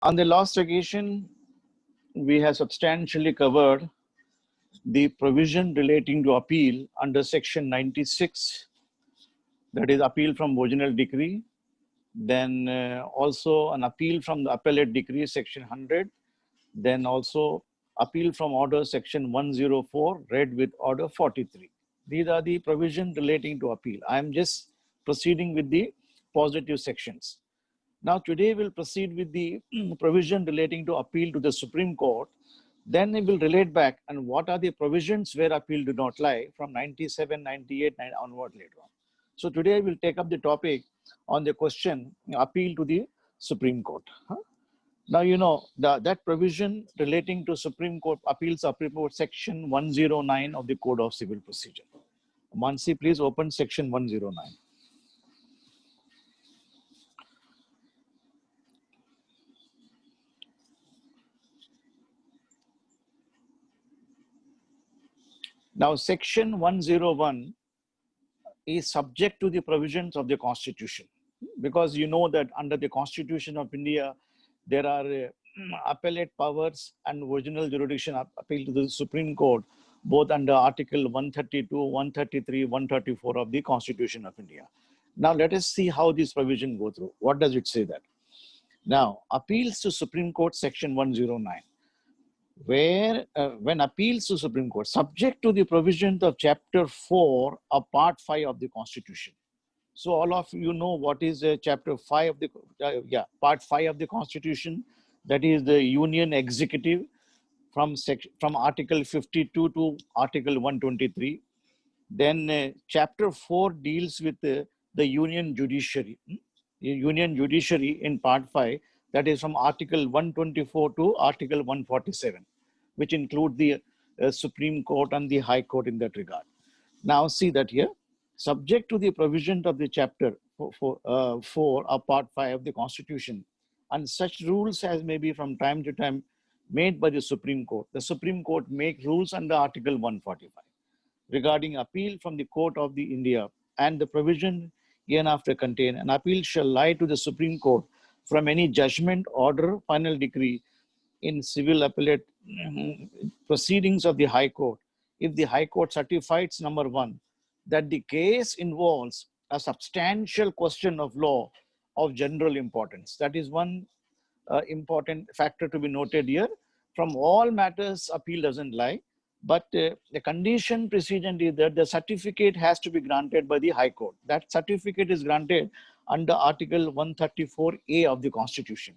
On the last occasion, we have substantially covered the provision relating to appeal under section 96, that is appeal from original decree. Then also an appeal from the appellate decree section 100. Then also appeal from order section 104 read with order 43. These are the provisions relating to appeal. I am just proceeding with the positive sections. Now today we'll proceed with the provision relating to appeal to the Supreme Court. Then we will relate back and what are the provisions where appeal do not lie from 97, 98, and onward later on. So today we'll take up the topic on the question appeal to the Supreme Court. Now, you know, that provision relating to Supreme Court appeals are prepared section 109 of the Code of Civil Procedure. Mansi, please open section 109. Now, section 101 is subject to the provisions of the Constitution, because you know that under the Constitution of India, there are appellate powers and original jurisdiction appeal to the Supreme Court, both under Article 132, 133, 134 of the Constitution of India. Now, let us see how this provision go through. What does it say that? Now, appeals to Supreme Court, section 109. Where when appeals to Supreme Court subject to the provisions of chapter 4 of part 5 of the Constitution. So all of you know what is chapter 5 of the part 5 of the Constitution, that is the Union Executive from article 52 to article 123. Then chapter 4 deals with the Union Judiciary. Union Judiciary in part 5, that is from article 124 to article 147, which include the Supreme Court and the High Court in that regard. Now see that here, subject to the provision of the chapter 4 of part 5 of the Constitution, and such rules as may be from time to time made by the Supreme Court. The Supreme Court make rules under article 145 regarding appeal from the Court of the India, and the provision hereinafter contain an appeal shall lie to the Supreme Court from any judgment, order, final decree in civil appellate proceedings of the High Court, if the High Court certifies, number one, that the case involves a substantial question of law of general importance. That is one important factor to be noted here. From all matters, appeal doesn't lie, but the condition precedent is that the certificate has to be granted by the High Court. That certificate is granted under Article 134A of the Constitution.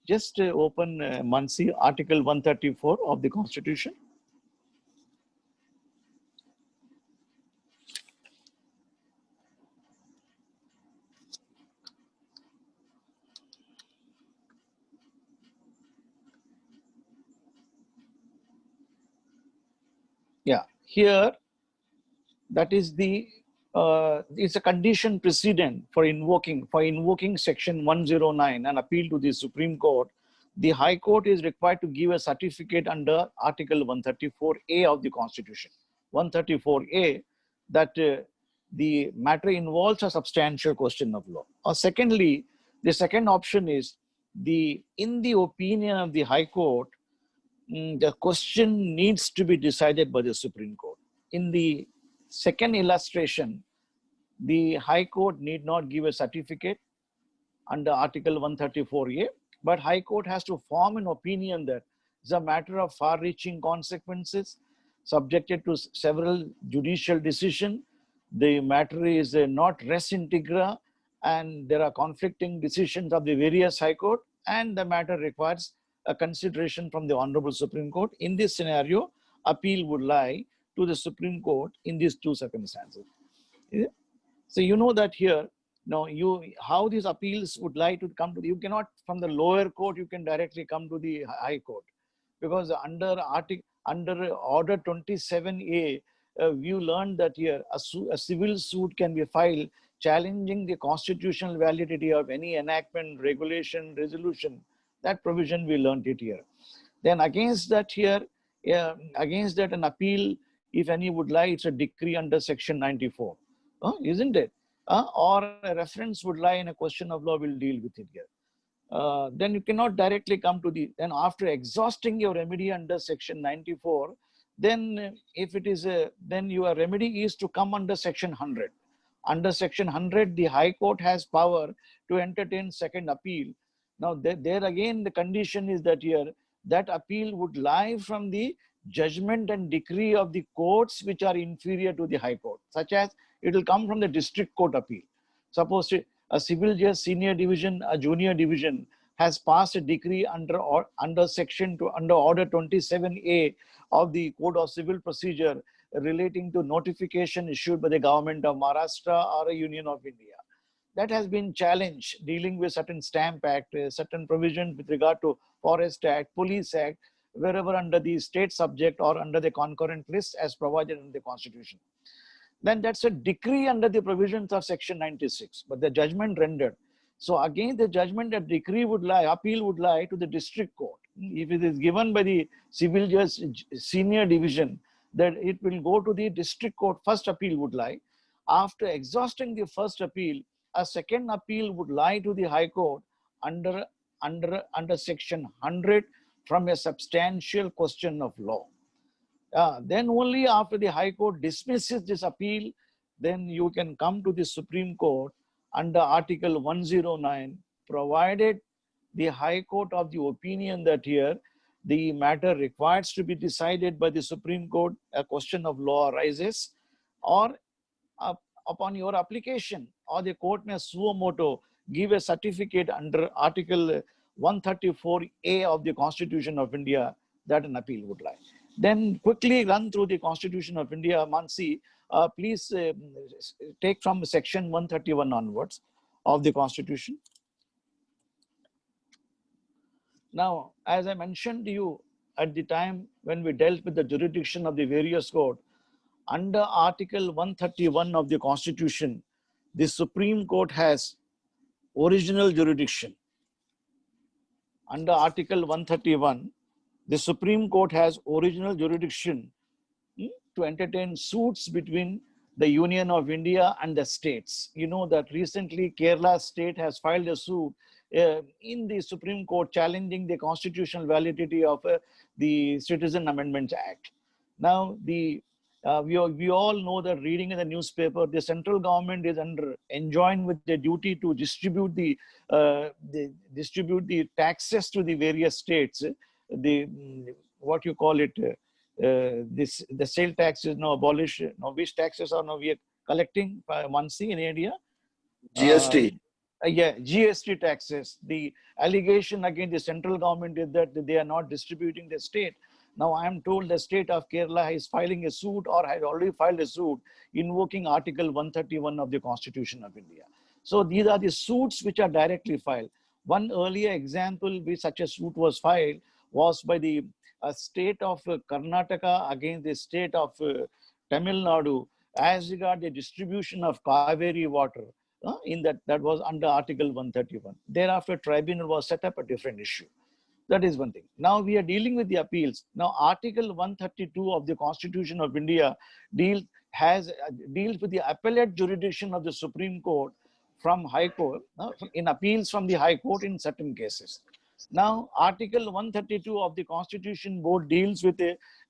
Just open Mansi, Article 134 of the Constitution. Yeah, here that is the it's a condition precedent for invoking section 109 and appeal to the Supreme Court. The High Court is required to give a certificate under Article 134A of the Constitution. 134A, that the matter involves a substantial question of law. Secondly, the second option is in the opinion of the High Court, the question needs to be decided by the Supreme Court. In the second illustration, the High Court need not give a certificate under Article 134A, but High Court has to form an opinion that it's a matter of far-reaching consequences, subjected to several judicial decisions. The matter is not res integra, and there are conflicting decisions of the various High Court, and the matter requires a consideration from the Honorable Supreme Court. In this scenario, appeal would lie to the Supreme Court in these two circumstances. So you know that here, now how these appeals would lie to come to, you cannot from the lower court, you can directly come to the High Court, because under Order 27A, you learned that here a civil suit can be filed challenging the constitutional validity of any enactment, regulation, resolution. That provision we learned it here. Then against that here, against that an appeal, if any would lie, it's a decree under section 94, isn't it? Or a reference would lie in a question of law, will deal with it here. then you cannot directly come to the, then after exhausting your remedy under section 94, then if it is a, then your remedy is to come under section 100. Under section 100, the High Court has power to entertain second appeal. Now, there again, the condition is that here, that appeal would lie from the judgment and decree of the courts which are inferior to the High Court, such as it will come from the district court appeal. Suppose a civil judge senior division, a junior division has passed a decree under order 27A of the Code of Civil Procedure relating to notification issued by the government of Maharashtra or a Union of India. That has been challenged, dealing with certain Stamp Act, certain provisions with regard to Forest Act, Police Act, wherever under the state subject or under the concurrent list as provided in the Constitution. Then that's a decree under the provisions of section 96, but the judgment rendered. So again, the judgment and decree would lie, appeal would lie to the district court. If it is given by the civil judge senior division, that it will go to the district court, first appeal would lie. After exhausting the first appeal, a second appeal would lie to the High Court under section 100 from a substantial question of law. Then only after the High Court dismisses this appeal, then you can come to the Supreme Court under Article 109, provided the High Court of the opinion that here the matter requires to be decided by the Supreme Court, a question of law arises, or upon your application, or the court may suo motu give a certificate under Article 134A of the Constitution of India that an appeal would lie. Then quickly run through the Constitution of India. Mansi, please take from section 131 onwards of the Constitution. Now, as I mentioned to you at the time when we dealt with the jurisdiction of the various courts, under Article 131 of the Constitution, the Supreme Court has original jurisdiction. Under Article 131, the Supreme Court has original jurisdiction to entertain suits between the Union of India and the states. You know that recently Kerala state has filed a suit in the Supreme Court challenging the constitutional validity of the Citizen Amendments Act. Now, we all know that reading in the newspaper, the central government is enjoined with the duty to distribute the taxes to the various states. What you call it, the sale tax is now abolished. Now, which taxes are now we are collecting monthly in India? GST. Yeah, GST taxes. The allegation against the central government is that they are not distributing the state. Now, I am told the state of Kerala is filing a suit or has already filed a suit invoking Article 131 of the Constitution of India. So these are the suits which are directly filed. One earlier example where such a suit was filed was by the state of Karnataka against the state of Tamil Nadu as regard the distribution of Kaveri water. That was under Article 131. Thereafter, tribunal was set up, a different issue. That is one thing. Now we are dealing with the appeals. Now Article 132 of the Constitution of India deals with the appellate jurisdiction of the Supreme Court from High Court, in appeals from the High Court in certain cases. Now Article 132 of the Constitution Board deals with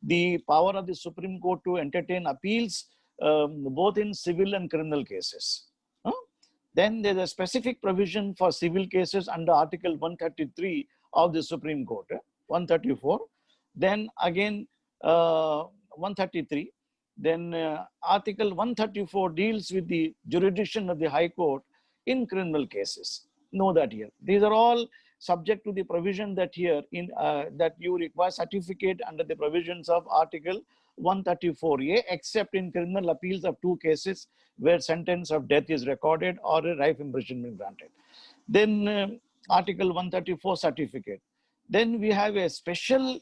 the power of the Supreme Court to entertain appeals both in civil and criminal cases. Then there's a specific provision for civil cases under Article 133 of the Supreme Court, 134. Then again 133. Then Article 134 deals with the jurisdiction of the High Court in criminal cases. Know that here. These are all subject to the provision that here in that you require certificate under the provisions of Article 134A, except in criminal appeals of 2 cases where sentence of death is recorded or a life imprisonment granted. Then Article 134 certificate. Then we have a special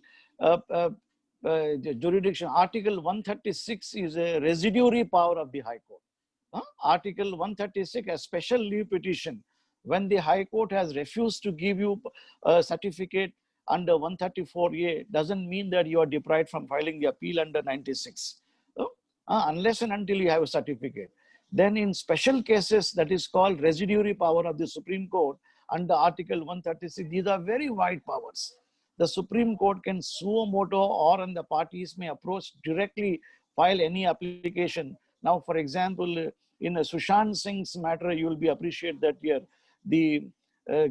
jurisdiction. Article 136 is a residuary power of the High Court. Article 136, a special leave petition. When the High Court has refused to give you a certificate under 134A, doesn't mean that you are deprived from filing the appeal under 96. Unless and until you have a certificate. Then in special cases, that is called residuary power of the Supreme Court, under Article 136. These are very wide powers. The Supreme Court can suo moto, or and the parties may approach directly, file any application. Now, for example, in a Sushant Singh's matter, you will be appreciate that here, the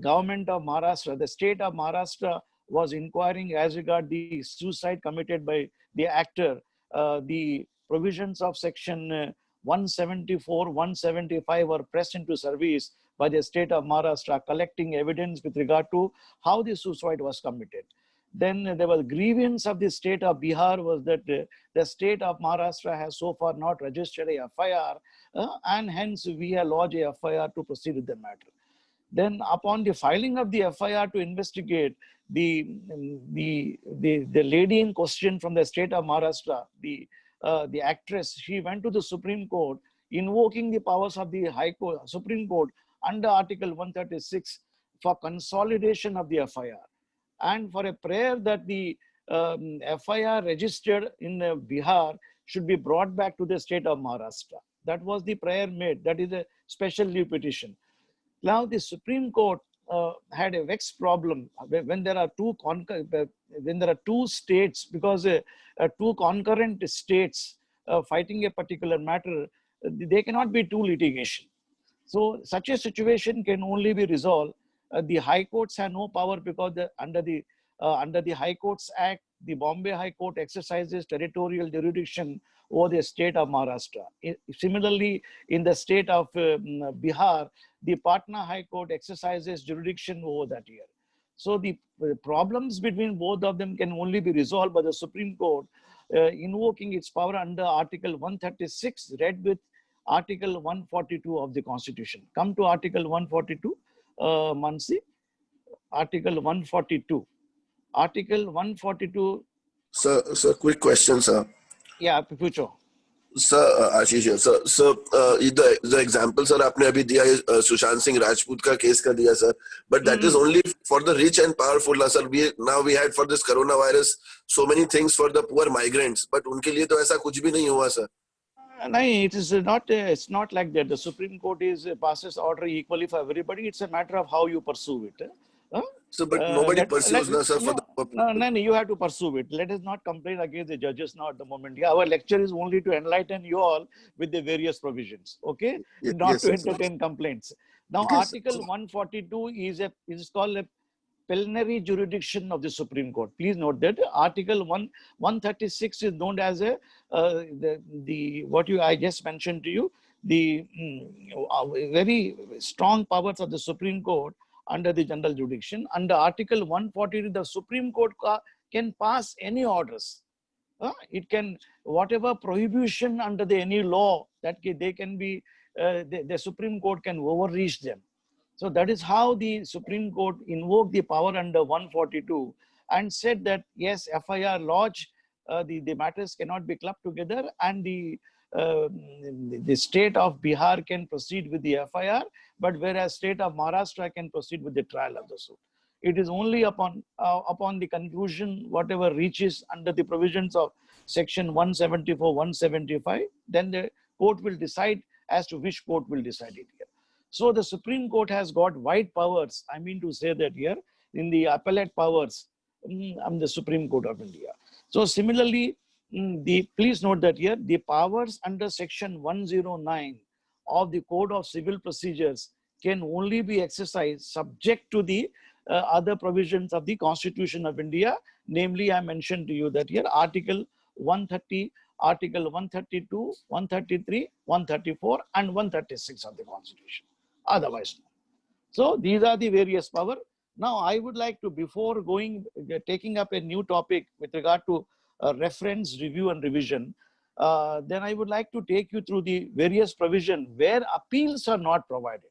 government of Maharashtra, the state of Maharashtra was inquiring as regard the suicide committed by the actor. The provisions of section 174, 175 were pressed into service by the state of Maharashtra, collecting evidence with regard to how the suicide was committed. Then there was grievance of the state of Bihar was that the state of Maharashtra has so far not registered a FIR, and hence we have lodged a FIR to proceed with the matter. Then upon the filing of the FIR to investigate, the lady in question from the state of Maharashtra, the actress, she went to the Supreme Court invoking the powers of the High Court, Supreme Court under Article 136 for consolidation of the FIR and for a prayer that the FIR registered in Bihar should be brought back to the state of Maharashtra. That was the prayer made. That is a special leave petition. Now the Supreme Court had a vexed problem when there are two states, because two concurrent states fighting a particular matter, they cannot be two litigation. So such a situation can only be resolved. The High Courts have no power because under the High Courts Act, the Bombay High Court exercises territorial jurisdiction over the state of Maharashtra. Similarly, in the state of Bihar, the Patna High Court exercises jurisdiction over that year. So the problems between both of them can only be resolved by the Supreme Court invoking its power under Article 136, read with Article 142 of the Constitution. Come to Article 142, Mansi. Article 142. Article 142. Sir, quick question, sir. Yeah, Pucho. Sir, Ashish here. Sir, the example, sir, आपने अभी दिया है सुशांत सिंह राजपूत का case का दिया, sir. But that is only for the rich and powerful, sir. Now we had for this coronavirus so many things for the poor migrants, but उनके लिए तो ऐसा कुछ भी नहीं हुआ, sir. No, it is not. It's not like that. The Supreme Court passes order equally for everybody. It's a matter of how you pursue it. So, but nobody pursues, sir. No, you have to pursue it. Let us not complain against the judges now at the moment. Yeah, our lecture is only to enlighten you all with the various provisions. Okay, not to entertain complaints. Now, Article 142 is called a plenary jurisdiction of the Supreme Court. Please note that Article 136 is known as I just mentioned to you, the very strong powers of the Supreme Court under the general jurisdiction. Under Article 142, the Supreme Court can pass any orders. It can, whatever prohibition under any law that they can be, the Supreme Court can overreach them. So that is how the Supreme Court invoked the power under 142 and said that, yes, FIR lodge, the matters cannot be clubbed together, and the state of Bihar can proceed with the FIR, but whereas state of Maharashtra can proceed with the trial of the suit. It is only upon the conclusion, whatever reaches under the provisions of section 174, 175, then the court will decide as to which court will decide it here. So the Supreme Court has got wide powers. I mean to say that here in the appellate powers, the Supreme Court of India. So similarly, please note that here the powers under section 109 of the Code of Civil Procedures can only be exercised subject to the other provisions of the Constitution of India. Namely, I mentioned to you that here Article 130, Article 132, 133, 134, and 136 of the Constitution. Otherwise, no. So these are the various powers. Now, I would like to, before taking up a new topic with regard to reference, review, and revision, then I would like to take you through the various provisions where appeals are not provided.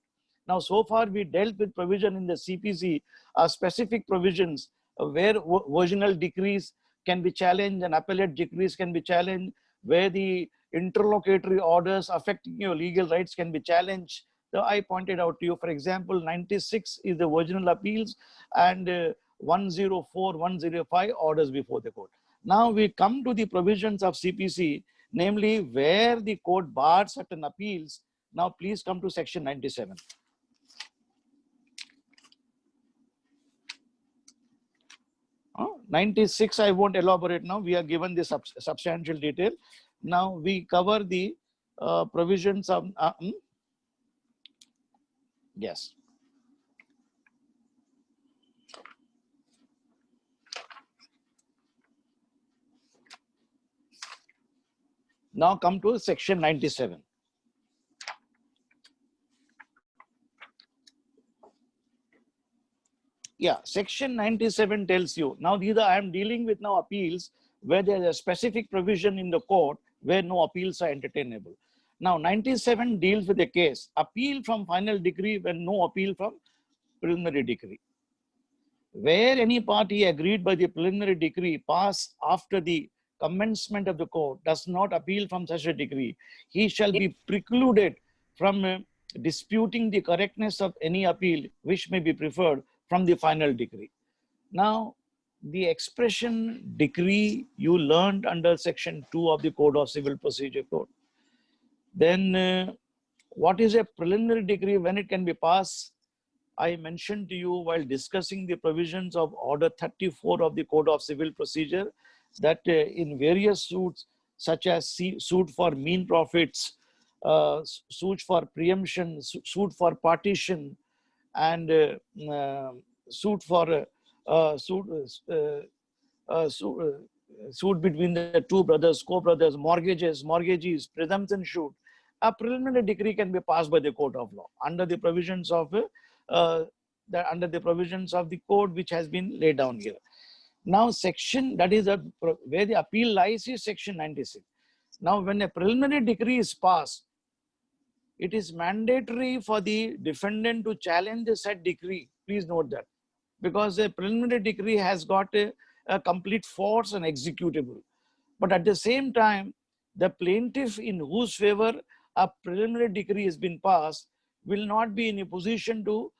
Now, so far we dealt with provision in the CPC, specific provisions where virginal decrees can be challenged and appellate decrees can be challenged, where the interlocutory orders affecting your legal rights can be challenged. So I pointed out to you, for example, 96 is the virginal appeals, and 104, 105 orders before the court. Now we come to the provisions of CPC, namely where the court bars certain appeals. Now please come to section 97. 96, I won't elaborate now. We are given the substantial detail. Now we cover the provisions of, yes. Now come to section 97. Yeah, section 97 tells you, now these are, I am dealing with now appeals where there is a specific provision in the court where no appeals are entertainable. Now 97 deals with a case, appeal from final decree when no appeal from preliminary decree. Where any party agreed by the preliminary decree passed after the commencement of the court does not appeal from such a decree, he shall be precluded from disputing the correctness of any appeal which may be preferred from the final decree. Now, the expression decree you learned under section 2 of the Code of Civil Procedure Code. Then what is a preliminary decree, when it can be passed? I mentioned to you while discussing the provisions of Order 34 of the Code of Civil Procedure that in various suits, such as suit for mean profits, suit for preemption, suit for partition, and suit for suit between the two brothers, co-brothers, mortgagees, presumption suit, a preliminary decree can be passed by the court of law under the provisions of the code which has been laid down here. Now, section that is where the appeal lies is section 96. Now, when a preliminary decree is passed, it is mandatory for the defendant to challenge the said decree. Please note that, because a preliminary decree has got a complete force and executable. But at the same time, the plaintiff in whose favor a preliminary decree has been passed will not be in a position to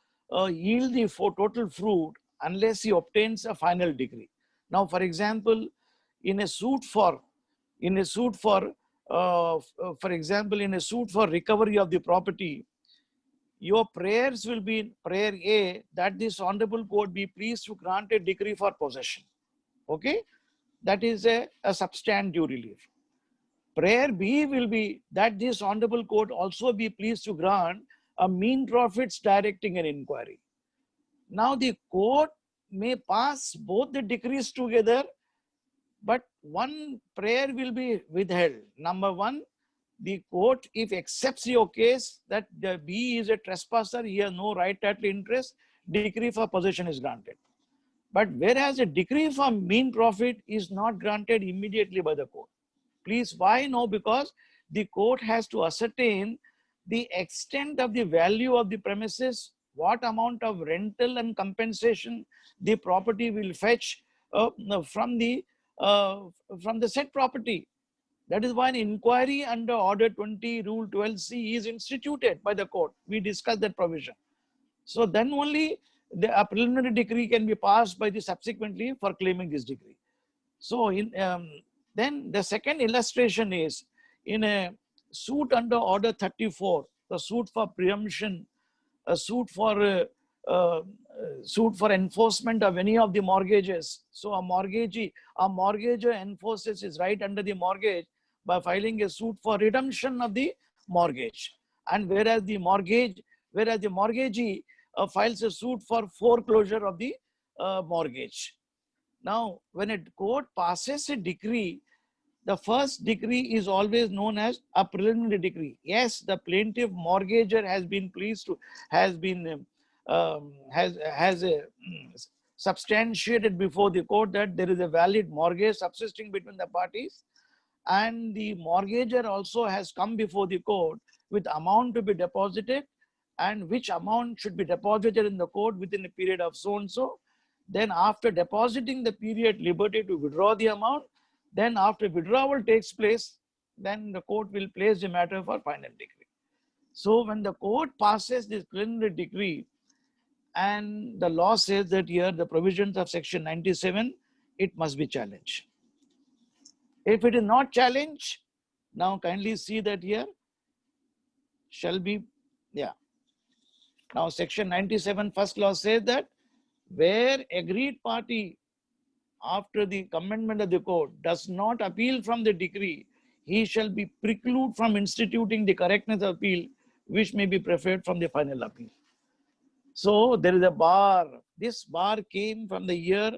yield the total fruit unless he obtains a final decree. Now, for example, in a suit for recovery of the property, your prayers will be in prayer A that this honorable court be pleased to grant a decree for possession. Okay, that is a substantive relief. Prayer B will be that this honorable court also be pleased to grant a mean profits directing an inquiry. Now the court may pass both the decrees together, but one prayer will be withheld. Number one, the court, if accepts your case that the B is a trespasser, he has no right title interest, decree for possession is granted. But whereas a decree for mean profit is not granted immediately by the court. Please, why? No, because the court has to ascertain the extent of the value of the premises, what amount of rental and compensation the property will fetch from the said property. That is why an inquiry under Order 20, Rule 12C is instituted by the court. We discussed that provision. So then only a preliminary decree can be passed by the subsequently for claiming this decree. So then the second illustration is in a suit under Order 34, the suit for preemption, a suit for enforcement of any of the mortgages. So a mortgagor enforces his right under the mortgage by filing a suit for redemption of the mortgage, and whereas the mortgagee files a suit for foreclosure of the mortgage. Now, when a court passes a decree, the first decree is always known as a preliminary decree. Yes, the plaintiff mortgagor has been pleased to, has substantiated before the court that there is a valid mortgage subsisting between the parties, and the mortgagor also has come before the court with amount to be deposited and which amount should be deposited in the court within a period of so and so. Then after depositing the period, liberty to withdraw the amount. Then after withdrawal takes place, then the court will place the matter for final decree. So when the court passes this preliminary decree, and the law says that here the provisions of section 97, it must be challenged. If it is not challenged, now kindly see that here shall be, yeah. Now section 97 first clause says that where agreed party after the amendment of the court, does not appeal from the decree, he shall be precluded from instituting the correctness of appeal, which may be preferred from the final appeal. So there is a bar. This bar came from the year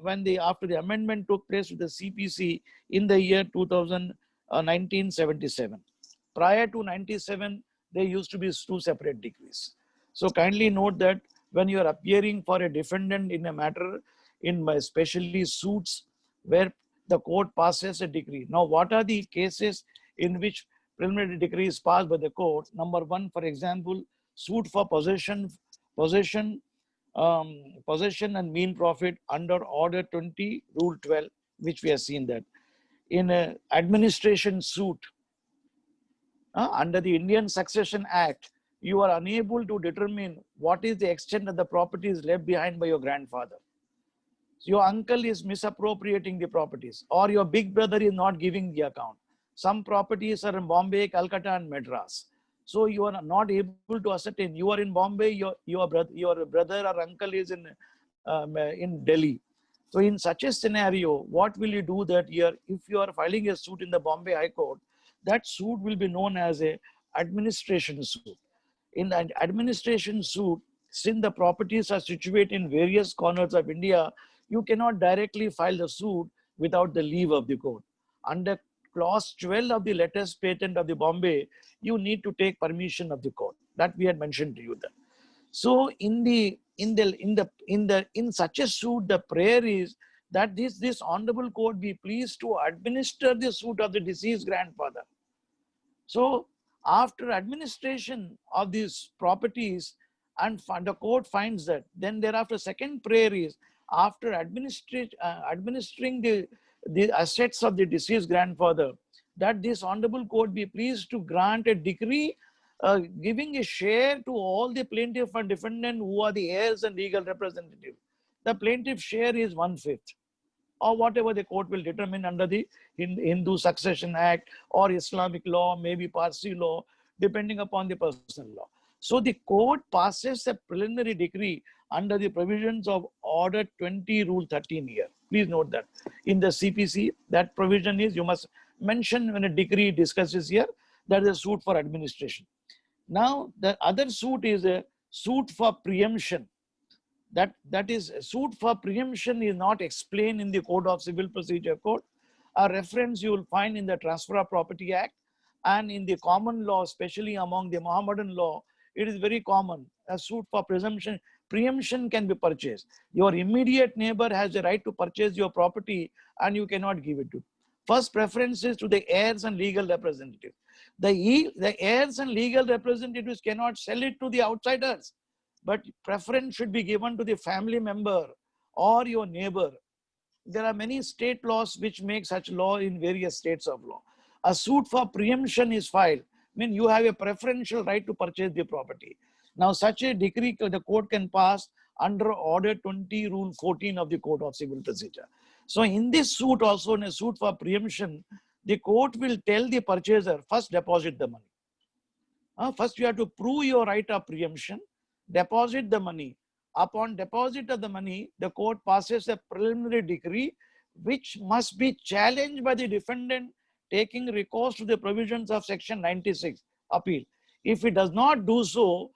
when after the amendment took place with the CPC in the year 1977. Prior to 97, there used to be two separate decrees. So kindly note that when you are appearing for a defendant in a matter, in especially suits where the court passes a decree. Now, what are the cases in which preliminary decree is passed by the court? Number one, for example, suit for possession and mean profit under Order 20, Rule 12, which we have seen that. In an administration suit under the Indian Succession Act, you are unable to determine what is the extent of the properties left behind by your grandfather. Your uncle is misappropriating the properties, or your big brother is not giving the account. Some properties are in Bombay, Calcutta, and Madras. So you are not able to ascertain. You are in Bombay, your brother or uncle is in Delhi. So in such a scenario, what will you do that year? If you are filing a suit in the Bombay High Court, that suit will be known as a administration suit. In the administration suit, since the properties are situated in various corners of India, you cannot directly file the suit without the leave of the court. Under clause 12 of the latest patent of the Bombay, you need to take permission of the court. That we had mentioned to you there. So in such a suit, the prayer is that this honorable court be pleased to administer the suit of the deceased grandfather. So after administration of these properties, and the court finds that, then thereafter second prayer is, after administering the assets of the deceased grandfather, that this honorable court be pleased to grant a decree giving a share to all the plaintiff and defendant who are the heirs and legal representatives. The plaintiff share is 1/5, or whatever the court will determine under the Hindu Succession Act or Islamic law, maybe Parsi law, depending upon the personal law. So the court passes a preliminary decree under the provisions of Order 20, Rule 13 here. Please note that in the CPC, that provision is, you must mention when a decree discusses here, that is a suit for administration. Now, the other suit is a suit for preemption. That is, a suit for preemption is not explained in the Code of Civil Procedure Code. A reference you will find in the Transfer of Property Act, and in the common law, especially among the Mohammedan law, it is very common. A suit for preemption can be purchased. Your immediate neighbor has the right to purchase your property and you cannot give it to. First preference is to the heirs and legal representatives. The heirs and legal representatives cannot sell it to the outsiders, but preference should be given to the family member or your neighbor. There are many state laws which make such law in various states of law. A suit for preemption is filed, mean you have a preferential right to purchase the property. Now such a decree the court can pass under Order 20, Rule 14 of the Code of Civil Procedure. So in this suit also, in a suit for preemption, the court will tell the purchaser, first deposit the money. First you have to prove your right of preemption, deposit the money. Upon deposit of the money, the court passes a preliminary decree which must be challenged by the defendant taking recourse to the provisions of Section 96, appeal. If he does not do so,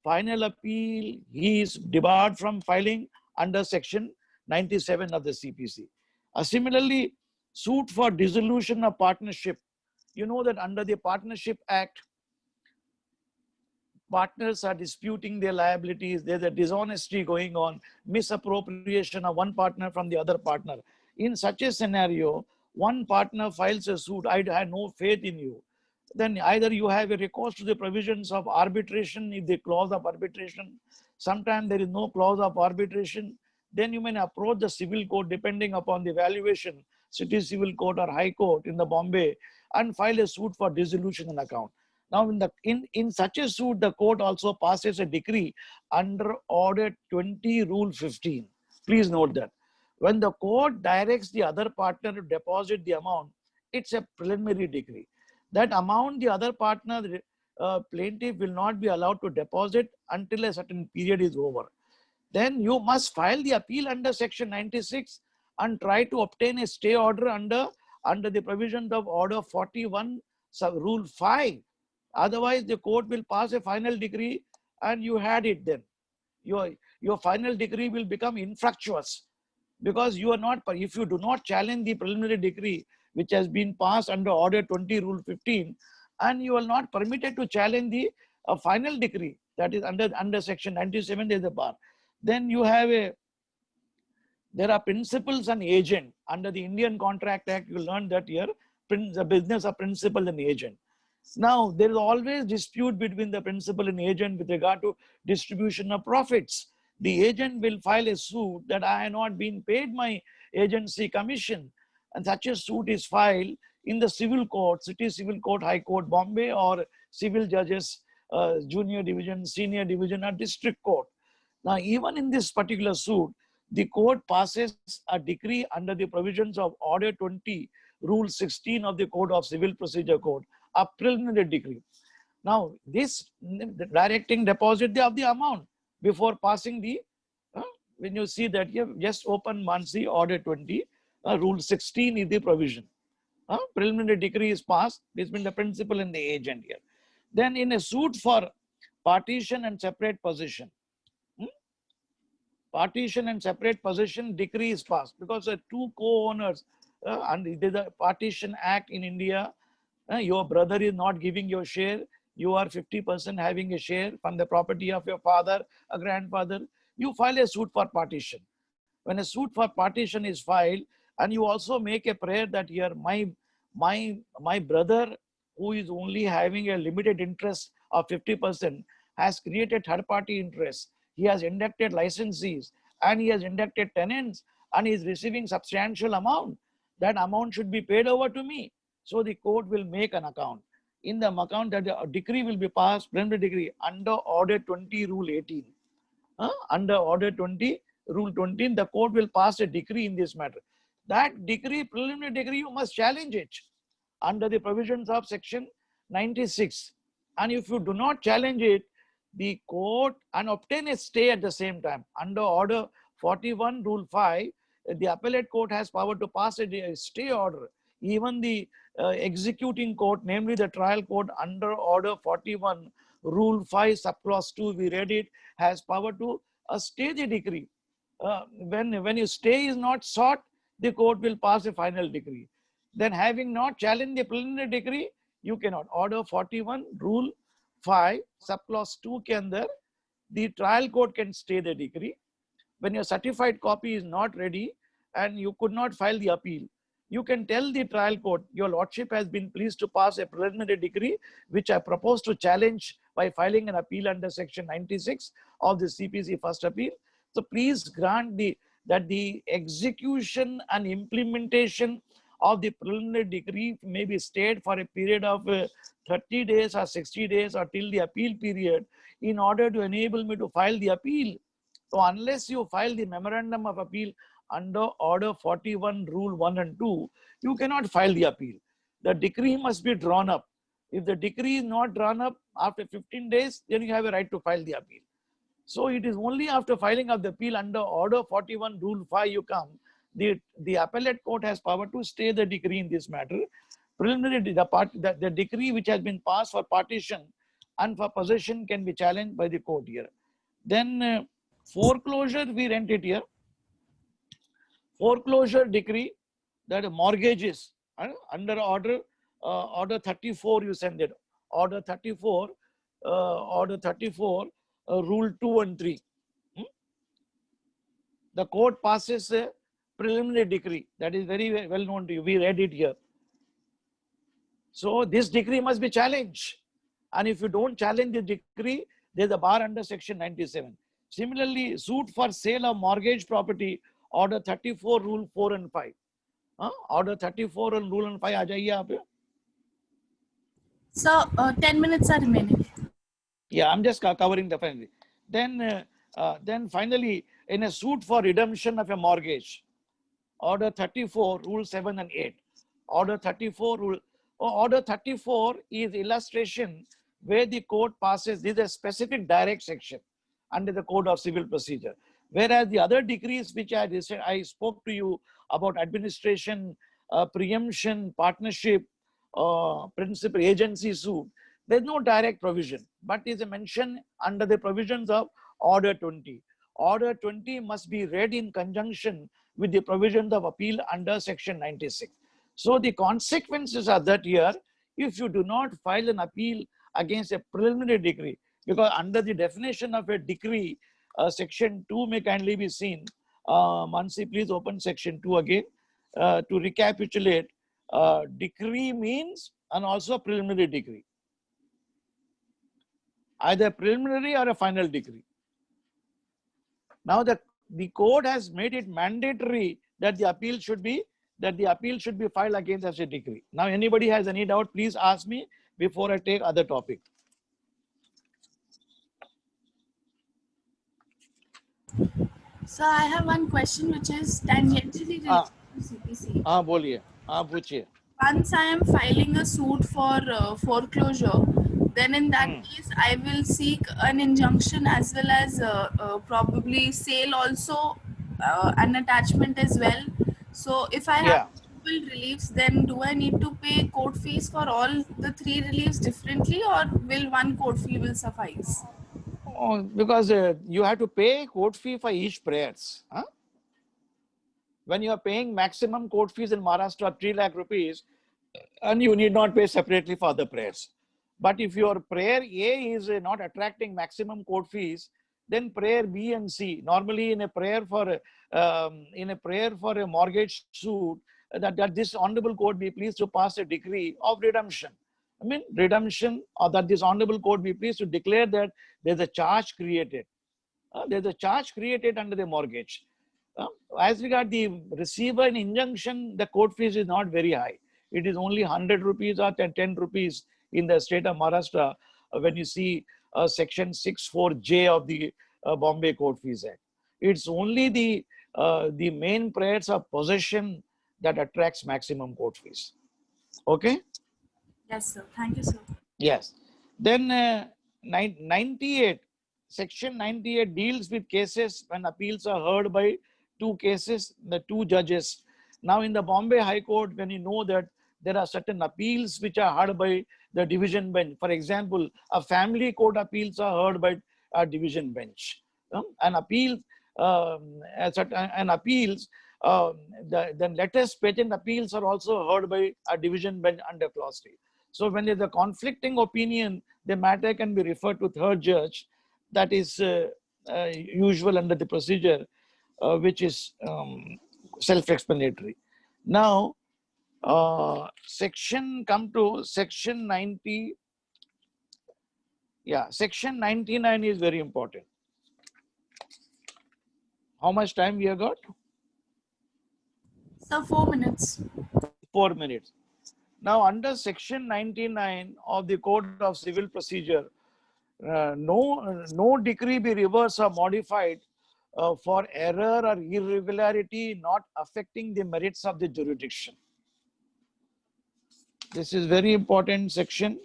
final appeal, he is debarred from filing under Section 97 of the CPC. Similarly, suit for dissolution of partnership. You know that under the Partnership Act, partners are disputing their liabilities, there's a dishonesty going on, misappropriation of one partner from the other partner. In such a scenario, one partner files a suit, I had no faith in you. Then either you have a recourse to the provisions of arbitration, if the clause of arbitration, sometimes there is no clause of arbitration, then you may approach the civil court depending upon the valuation, city civil court or high court in the Bombay, and file a suit for dissolution in account. Now, in such a suit, the court also passes a decree under Order 20, Rule 15. Please note that. When the court directs the other partner to deposit the amount, it's a preliminary decree. That amount, the other partner, plaintiff will not be allowed to deposit until a certain period is over. then you must file the appeal under section 96 and try to obtain a stay order under the provisions of order 41 rule 5. Otherwise the court will pass a final decree and you had it then. Your final decree will become infructuous, because you are not, if you do not challenge the preliminary decree which has been passed under order 20 rule 15, and you are not permitted to challenge the final decree that is under section 97, there is a bar. Then you have there are principals and agent under the Indian Contract Act. You learn that here, the business of principal and agent. Now, there is always dispute between the principal and agent with regard to distribution of profits. The agent will file a suit that I have not been paid my agency commission, and such a suit is filed in the civil court, City Civil Court, High Court, Bombay, or civil judges, junior division, senior division, or district court. Now, even in this particular suit, the court passes a decree under the provisions of Order 20, Rule 16 of the Code of Civil Procedure Code, a preliminary decree. Now, this directing deposit of the amount before passing the, when you see that you just open Mansi Order 20, Rule 16 is the provision. Preliminary decree is passed between the principal and the agent here. Then in a suit for partition and separate possession, partition and separate possession decree is passed because the two co-owners, and there's a partition act in India. Your brother is not giving your share. You are 50% having a share from the property of your father, a grandfather. You file a suit for partition. When a suit for partition is filed, and you also make a prayer that here my brother, who is only having a limited interest of 50%, has created third-party interest. He has inducted licensees and he has inducted tenants and he is receiving substantial amount. That amount should be paid over to me. So the court will make an account. In the account that the decree will be passed, preliminary decree under Order 20 Rule 18. Under Order 20 Rule 20, the court will pass a decree in this matter. That decree, preliminary decree, you must challenge it under the provisions of section 96. And if you do not challenge it, the court and obtain a stay at the same time. Under Order 41 Rule 5, the appellate court has power to pass a stay order. Even the executing court, namely the trial court, under Order 41 Rule 5 subclause 2, we read it, has power to stay the decree. When your stay is not sought, the court will pass a final decree. Then having not challenged the preliminary decree, you cannot. Order 41 Rule 5 subclause 2 ke andar, the trial court can stay the decree. When your certified copy is not ready and you could not file the appeal, you can tell the trial court, your lordship has been pleased to pass a preliminary decree which I propose to challenge by filing an appeal under section 96 of the CPC first appeal. So please grant that the execution and implementation of the preliminary decree may be stayed for a period of 30 days or 60 days or till the appeal period in order to enable me to file the appeal. So unless you file the memorandum of appeal under Order 41 Rule 1 and 2, you cannot file the appeal. The decree must be drawn up. If the decree is not drawn up after 15 days, then you have a right to file the appeal. So it is only after filing of the appeal under Order 41 Rule 5 you come. The appellate court has power to stay the decree in this matter. Preliminary, the decree which has been passed for partition and for possession can be challenged by the court here. Then foreclosure, we rent it here. Foreclosure decree, that mortgages under order 34, you send it. Order 34, Rule 2 and 3. The court passes a preliminary decree that is very well known to you. We read it here. So this decree must be challenged. And if you don't challenge the decree, there's a bar under section 97. Similarly, suit for sale of mortgage property, Order 34, Rule 4 and 5. Order 34 and Rule and 5, aa jaiye aap. So 10 minutes are remaining. Yeah, I'm just covering the finally. Then finally, in a suit for redemption of a mortgage, Order 34, Rule 7 and 8. Order 34 is illustration where the court passes. This is a specific direct section under the Code of Civil Procedure. Whereas the other decrees which I spoke to you about administration, preemption, partnership, principal agency suit, there's no direct provision, but is a mention under the provisions of Order 20. Order 20 must be read in conjunction with the provisions of appeal under Section 96. So the consequences are that here, if you do not file an appeal against a preliminary decree, because under the definition of a decree, Section 2 may kindly be seen. Mansi, please open Section 2 again. To recapitulate, decree means, and also preliminary decree. Either preliminary or a final decree. Now the court has made it mandatory that the appeal should be filed against as a decree. Now anybody has any doubt, please ask me before I take other topic. So I have one question which is tangentially related to CPC. बोलिए, पूछिए. Once I am filing a suit for foreclosure, then in that case I will seek an injunction as well as probably sale also, an attachment as well. So if I have multiple reliefs, then do I need to pay court fees for all the 3 reliefs differently, or will one court fee will suffice? Because you have to pay court fee for each prayers. Huh? When you are paying maximum court fees in Maharashtra 3 lakh rupees, and you need not pay separately for other prayers. But if your prayer A is not attracting maximum court fees, then prayer B and C, normally in a prayer for a mortgage suit, that this honorable court be pleased to pass a decree of redemption. I mean, redemption, or that this honorable court be pleased to declare that there's a charge created. There's a charge created under the mortgage. As regard the receiver in injunction, the court fees is not very high. It is only 100 rupees or 10 rupees in the state of Maharashtra when you see Section 64J of the Bombay Court Fees Act. It's only the main prayers of possession that attracts maximum court fees. Okay? Yes, sir. Thank you, sir. Yes. Then 98, Section 98 deals with cases when appeals are heard by 2 cases, the 2 judges. Now in the Bombay High Court, when you know that there are certain appeals which are heard by the division bench. For example, a family court appeals are heard by a division bench. An appeal, then latest patent appeals are also heard by a division bench under clause 3. So when there's a conflicting opinion, the matter can be referred to 3rd judge. That is usual under the procedure, which is self-explanatory. Now, Section 90. Yeah, Section 99 is very important. How much time we have got? Sir, 4 minutes. 4 minutes. Now, under Section 99 of the Code of Civil Procedure, no decree be reversed or modified for error or irregularity not affecting the merits of the jurisdiction. This is very important section.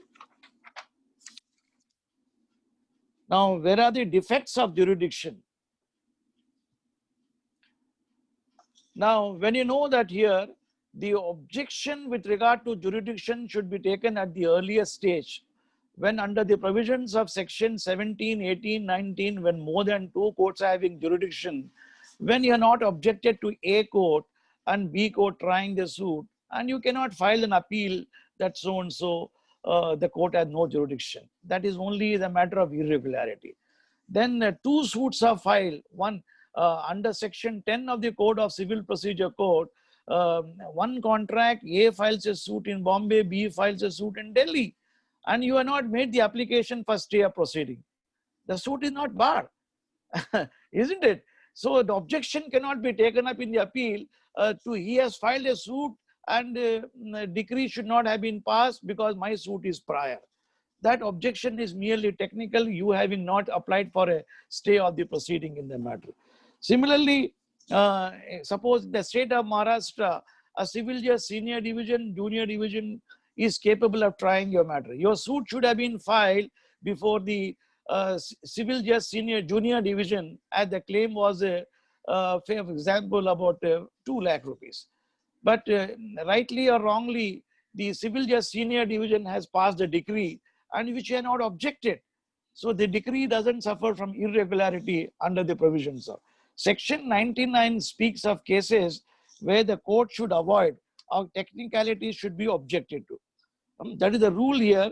Now, where are the defects of jurisdiction? Now, when you know that here, the objection with regard to jurisdiction should be taken at the earliest stage, when under the provisions of Section 17, 18, 19, when more than 2 courts are having jurisdiction, when you are not objected to A court and B court trying the suit, and you cannot file an appeal that so and so the court has no jurisdiction. That is only the matter of irregularity. Then 2 suits are filed. One under Section 10 of the Code of Civil Procedure Code, one contract, A files a suit in Bombay, B files a suit in Delhi, and you have not made the application for stay of proceeding. The suit is not barred, isn't it? So the objection cannot be taken up in the appeal to he has filed a suit and decree should not have been passed because my suit is prior. That objection is merely technical, you having not applied for a stay of the proceeding in the matter. Similarly, suppose the state of Maharashtra, a civil judge, senior division, junior division is capable of trying your matter. Your suit should have been filed before the civil just senior junior division, as the claim was for example about 2 lakh rupees. But rightly or wrongly, the civil just senior division has passed a decree and which are not objected. So the decree doesn't suffer from irregularity under the provisions of. Section 99 speaks of cases where the court should avoid or technicalities should be objected to. That is the rule here,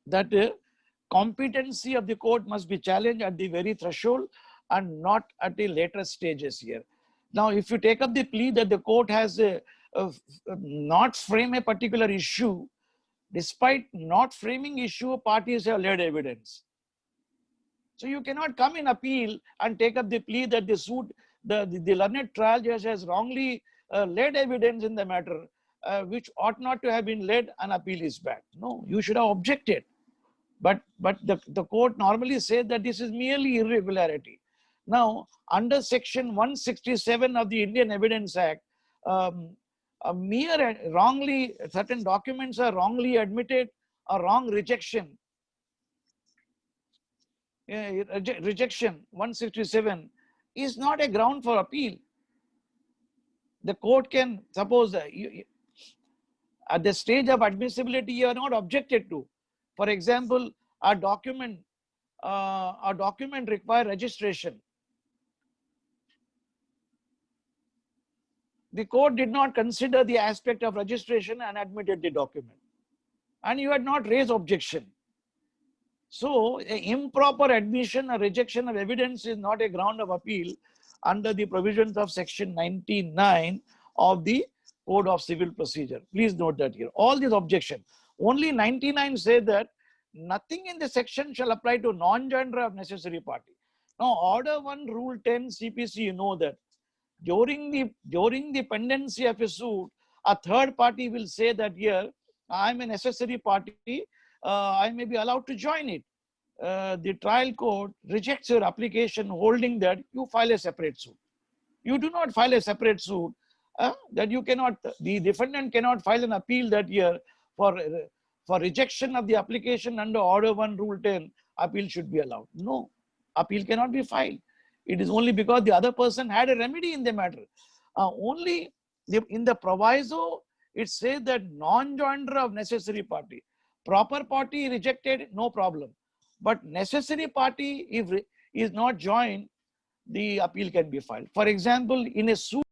that competency of the court must be challenged at the very threshold and not at the later stages here. Now, if you take up the plea that the court has not frame a particular issue, despite not framing issue, parties have laid evidence. So you cannot come in appeal and take up the plea that the suit, the learned trial judge has wrongly laid evidence in the matter, which ought not to have been laid, and appeal is bad. No, you should have objected. But the court normally says that this is merely irregularity. Now, under section 167 of the Indian Evidence Act, a mere wrongly, certain documents are wrongly admitted, a wrong rejection. Rejection 167 is not a ground for appeal. The court can suppose at the stage of admissibility you are not objected to. For example, a document require registration. The court did not consider the aspect of registration and admitted the document, and you had not raised objection. So, improper admission or rejection of evidence is not a ground of appeal under the provisions of section 99 of the Code of Civil Procedure. Please note that here. All these objections. Only 99 say that nothing in the section shall apply to non-joinder of necessary party. Now, Order 1, Rule 10 CPC, you know that during the pendency of a suit, a third party will say that here, I am a necessary party, I may be allowed to join it. The trial court rejects your application, holding that you file a separate suit. You do not file a separate suit, that you cannot, the defendant cannot file an appeal that year for rejection of the application under Order 1, Rule 10, appeal should be allowed. No, appeal cannot be filed. It is only because the other person had a remedy in the matter. Only in the proviso, it says that non-joinder of necessary party. Proper party rejected, no problem. But necessary party, if is not joined, the appeal can be filed. For example, in a suit,